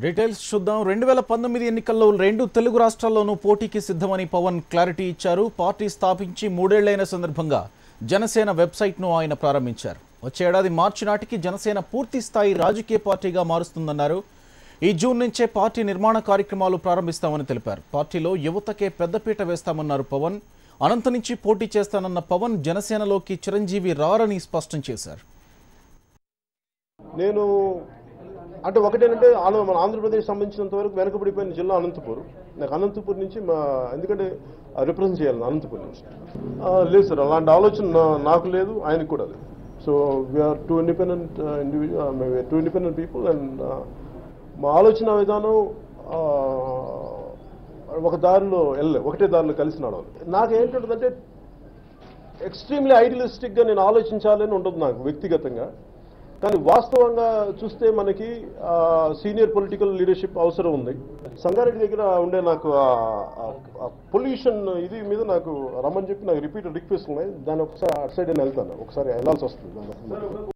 Details చూద్దాం. 2019 ఎన్నికల్లో రెండు తెలుగు రాష్ట్రాల్లోనూ పోటీకి సిద్ధమని పవన్ క్లారిటీ ఇచ్చారు. పార్టీ స్థాపించి 3 ఏళ్లైన సందర్భంగా జనసేన వెబ్సైట్ను ఆయన ప్రారంభించారు. వచ్చే ఏడాది మార్చి నాటికి జనసేన పూర్తి స్థాయి రాజకీయ పార్టీగా మారుస్తుందన్నారు. ఈ జూన్ నుంచే పార్టీ నిర్మాణ కార్యక్రమాలు ప్రారంభిస్తామని తెలిపారు. పార్టీలో యువతకే పెద్దపీట వేస్తామన్నారు పవన్. అనంత నుంచి పోటీ చేస్తానన్న పవన్ జనసేనలోకి చిరంజీవి రారని స్పష్టం చేశారు. నేను అంటే ఒకటేంటంటే మన ఆంధ్రప్రదేశ్ సంబంధించినంత వరకు వెనకబడిపోయిన జిల్లా అనంతపూర్. నాకు అనంతపూర్ నుంచి ఎందుకంటే రిప్రజెంట్ చేయాలి అనంతపూర్ నుంచి. లేదు సార్, అలాంటి ఆలోచన నాకు లేదు, ఆయనకు కూడా లేదు. So we are two independent people and మా ఆలోచన విధానం ఒక దారిలో ఒకటే దారిలో కలిసి నడవాలి. నాకేంటుంటుందంటే ఎక్స్ట్రీమ్లీ ఐడియలిస్టిక్గా నేను ఆలోచించాలని ఉంటుంది నాకు వ్యక్తిగతంగా. కానీ వాస్తవంగా చూస్తే మనకి సీనియర్ పొలిటికల్ లీడర్షిప్ అవసరం ఉంది. సంగారెడ్డి దగ్గర ఉండే నాకు పొల్యూషన్ ఇది మీద నాకు రమ్మని చెప్పి నాకు రిపీటెడ్ రిక్వెస్ట్ ఉన్నాయి. దాన్ని ఒకసారి అటు సైడ్ నేను వెళ్తాను, ఒకసారి వెళ్ళాల్సి వస్తుంది.